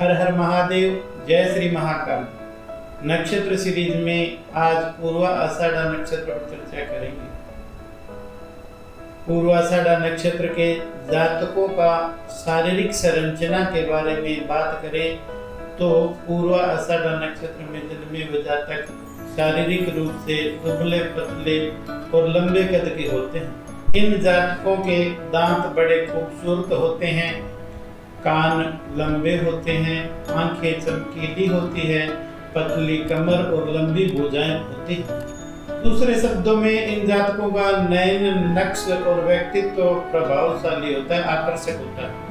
हर हर महादेव, जय श्री महाकाल। नक्षत्र सीरीज में आज पूर्वा आषाढ़ा नक्षत्र पर चर्चा करेंगे। पूर्वाषाढ़ा नक्षत्र के जातकों का शारीरिक संरचना के बारे में बात करें तो पूर्वा आषाढ़ा नक्षत्र में जन्मे हुए जातक शारीरिक रूप से दुबले पतले और लंबे कद के होते हैं। इन जातकों के दांत बड़े खूबसूरत होते हैं, कान लंबे होते हैं, आंखें चमकीली होती है, पतली कमर और लंबी भुजाएं होती हैं। दूसरे शब्दों में इन जातकों का नयन नक्श और व्यक्तित्व प्रभावशाली होता है, आकर्षक होता है।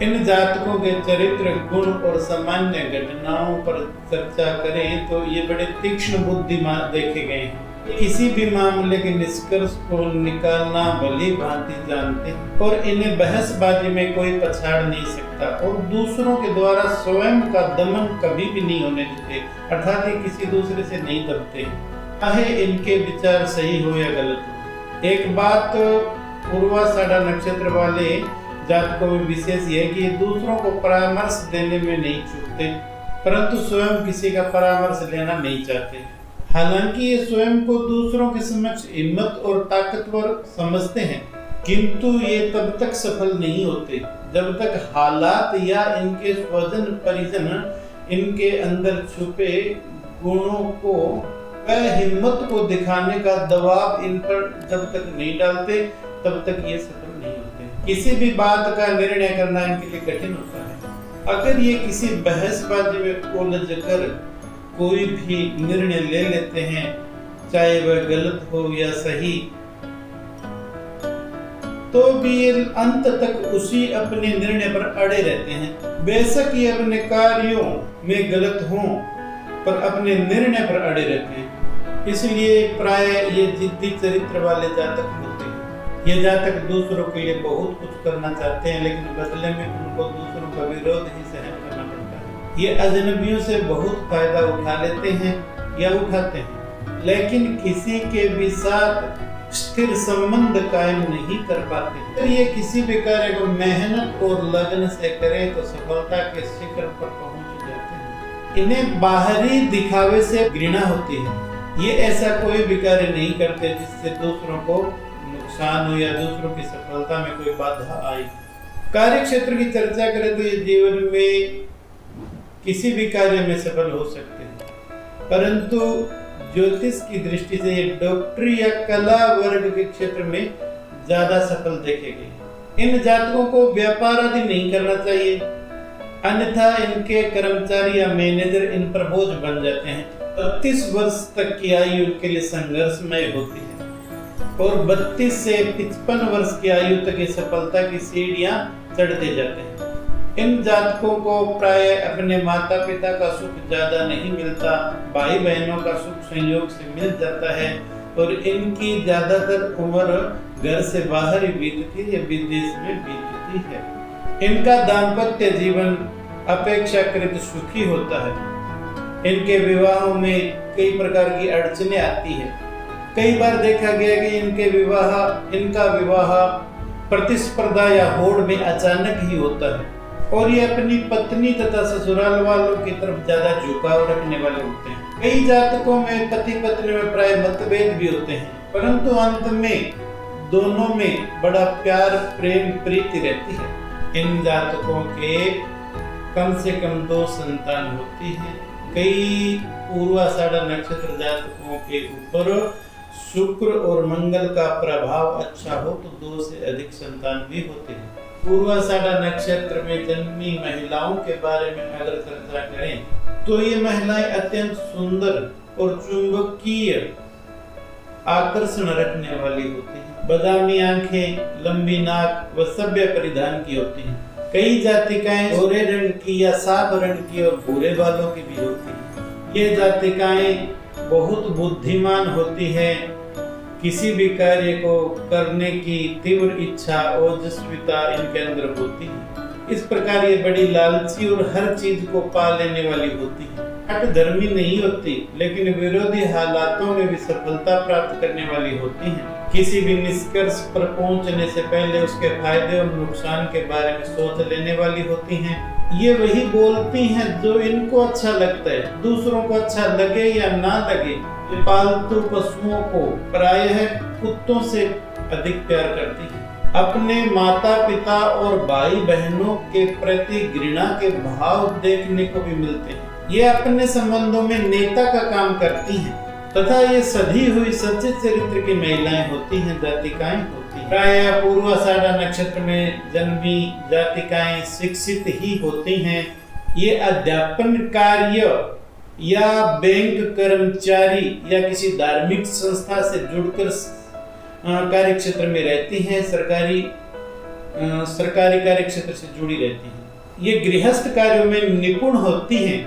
इन जातकों के चरित्र, गुण और सामान्य घटनाओं पर चर्चा करें तो ये बड़े तीक्ष्ण बुद्धिमान देखे गए हैं। किसी भी मामले के निष्कर्ष को निकालना भली भांति जानते हैं और इन्हें बहसबाजी में कोई पछाड़ नहीं सकता और दूसरों के द्वारा स्वयं का दमन कभी भी नहीं होने देते, अर्थात ये किसी दूसरे से नहीं दबते, चाहे इनके विचार सही हो या गलत हो। एक बात पूर्वाषाढ़ा नक्षत्र वाले जातकों में विशेष ये है कि ये दूसरों को परामर्श देने में नहीं चूकते, परंतु स्वयं किसी का परामर्श लेना नहीं चाहते। हालांकि ये स्वयं को दूसरों के समक्ष हिम्मत और ताकतवर समझते हैं, किंतु ये तब तक सफल नहीं होते जब तक हालात या इनके स्वजन परिजन इनके अंदर छुपे गुणों को हिम्मत को दिखाने का दबाव इन पर जब तक नहीं डालते तब तक ये सफल नहीं होते। किसी भी बात का निर्णय करना इनके लिए कठिन होता है। अगर ये किसी बहसबाजी में उलझ कर कोई भी निर्णय ले लेते हैं, चाहे वह गलत हो या सही, तो भी ये अंत तक उसी अपने निर्णय पर अड़े रहते हैं। बेशक ये अपने कार्यों में गलत हों पर अपने निर्णय पर अड़े रहते हैं। इसलिए प्राय ये जिद्दी चरित्र वाले जातक होते हैं। ये जातक दूसरों के लिए बहुत कुछ करना चाहते हैं, लेकिन बदले में उनको दूसरों का विरोध ही सहन करना पड़ता है। ये अजनबियों से बहुत फायदा उठा लेते हैं या उठाते हैं, लेकिन किसी के भी साथ स्थिर संबंध कायम नहीं कर पाते। तो ये किसी भी कार्य को मेहनत और लगन से करें तो सफलता के शिखर पर पहुंच जाते हैं। इन्हें बाहरी दिखावे से घृणा होती है। ये ऐसा कोई भी कार्य नहीं करते जिससे दूसरों को नुकसान हो या दूसरों की सफलता में कोई बाधा आए। कार्य क्षेत्र की चर्चा करें तो ये जीवन में किसी भी कार्य में सफल हो सकते हैं, परंतु ज्योतिष की दृष्टि से ये डॉक्टरी या कला वर्ग के क्षेत्र में ज्यादा सफल देखे गए। इन जातकों को व्यापार आदि नहीं करना चाहिए, अन्यथा इनके कर्मचारी या मैनेजर इन पर बोझ बन जाते हैं। 32 वर्ष तक की आयु इनके लिए संघर्षमय होती है और 32 से 55 वर्ष की आयु तक ये सफलता की सीढ़ियां चढ़ते जाते हैं। इन जातकों को प्राय अपने माता पिता का सुख ज्यादा नहीं मिलता, भाई बहनों का सुख संयोग से मिल जाता है और इनकी ज्यादातर उम्र घर से बाहर ही बीतती है, विदेश में बीतती है। इनका दाम्पत्य जीवन अपेक्षाकृत सुखी होता है। इनके विवाहों में कई प्रकार की अड़चनें आती है। कई बार देखा गया कि इनका विवाह प्रतिस्पर्धा या होड़ में अचानक ही होता है और ये अपनी पत्नी तथा ससुराल वालों की तरफ ज्यादा झुकाव रखने वाले होते हैं। कई जातकों में पति पत्नी में प्राय मतभेद भी होते हैं, परंतु अंत में दोनों में बड़ा प्यार प्रेम प्रीति रहती है। इन जातकों के कम से कम 2 संतान होती है। कई पूर्वाषाढ़ा नक्षत्र जातकों के ऊपर शुक्र और मंगल का प्रभाव अच्छा हो तो 2 से अधिक संतान भी होते हैं। पूर्वाषाढ़ा नक्षत्र में जन्मी महिलाओं के बारे में अगर चर्चा करें तो ये महिलाएं अत्यंत सुंदर और चुंबकीय आकर्षण रखने वाली होती हैं। बादामी आंखें, लंबी नाक व सभ्य परिधान की होती हैं। कई जातिकाएं गोरे रंग की या साफ रंग की और भूरे बालों की भी होती हैं। ये जातिकाएं बहुत बुद्धिमान होती है। किसी भी कार्य को करने की तीव्र इच्छा ओजस्विता इनके अंदर होती है। इस प्रकार ये बड़ी लालची और हर चीज को पा लेने वाली होती है। हठधर्मी नहीं होती, लेकिन विरोधी हालातों में भी सफलता प्राप्त करने वाली होती हैं। किसी भी निष्कर्ष पर पहुंचने से पहले उसके फायदे और नुकसान के बारे में सोच लेने वाली होती हैं। ये वही बोलती हैं जो इनको अच्छा लगता है, दूसरों को अच्छा लगे या ना लगे। ये पालतू पशुओं को प्रायः कुत्तों से अधिक प्यार करती हैं। अपने माता पिता और भाई बहनों के प्रति घृणा के भाव देखने को भी मिलते हैं। ये अपने संबंधों में नेता का काम करती हैं तथा ये सधी हुई सच्चे चरित्र की महिलाएं होती हैं, जातिकाएं होती हैं। प्रायः पूर्वाषाढ़ा नक्षत्र में जन्मी जातिकाएं शिक्षित ही होती हैं। ये अध्यापन कार्य या बैंक कर्मचारी या किसी धार्मिक संस्था से जुड़कर कार्य क्षेत्र में रहती हैं, सरकारी कार्य क्षेत्र से जुड़ी रहती हैं। ये गृहस्थ कार्यों में निपुण होती हैं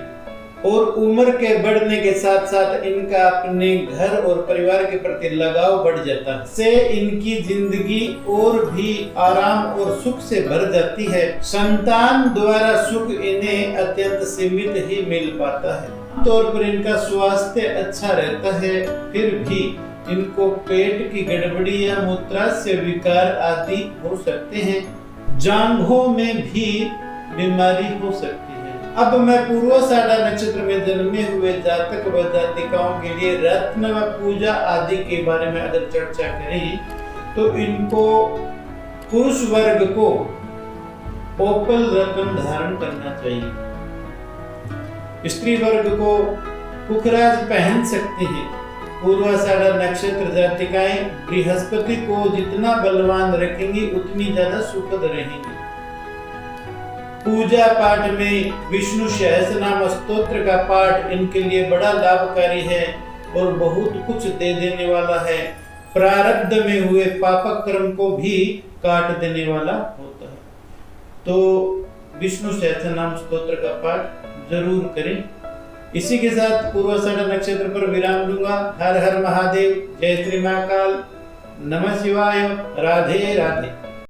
और उम्र के बढ़ने के साथ साथ इनका अपने घर और परिवार के प्रति लगाव बढ़ जाता है। से इनकी जिंदगी और भी आराम और सुख से भर जाती है। संतान द्वारा सुख इन्हें अत्यंत सीमित ही मिल पाता है। आमतौर पर इनका स्वास्थ्य अच्छा रहता है, फिर भी इनको पेट की गड़बड़ी या मूत्राशय विकार आदि हो सकते हैं। जांघों में भी बीमारी हो सकती है। अब मैं पूर्वाषाढ़ा नक्षत्र में जन्मे हुए जातक व जातिकाओं के लिए रत्न व पूजा आदि के बारे में अगर चर्चा करें तो इनको पुरुष वर्ग को ओपल रत्न धारण करना चाहिए। स्त्री वर्ग को पुखराज पहन सकते हैं। पूर्वाषाढ़ा नक्षत्र जातिकाएं बृहस्पति को जितना बलवान रखेंगी उतनी ज्यादा सुखद रहेंगी। पूजा पाठ में विष्णु सहस्रनाम स्तोत्र का पाठ इनके लिए बड़ा लाभकारी है और बहुत कुछ दे देने वाला है। प्रारब्ध में हुए पापक कर्म को भी काट देने वाला होता है। तो विष्णु सहस्रनाम स्तोत्र का पाठ जरूर करें। इसी के साथ पूर्वाषाढ़ा नक्षत्र पर विराम दूंगा। हर हर महादेव, जय श्री महाकाल, नमः शिवाय, राधे राधे।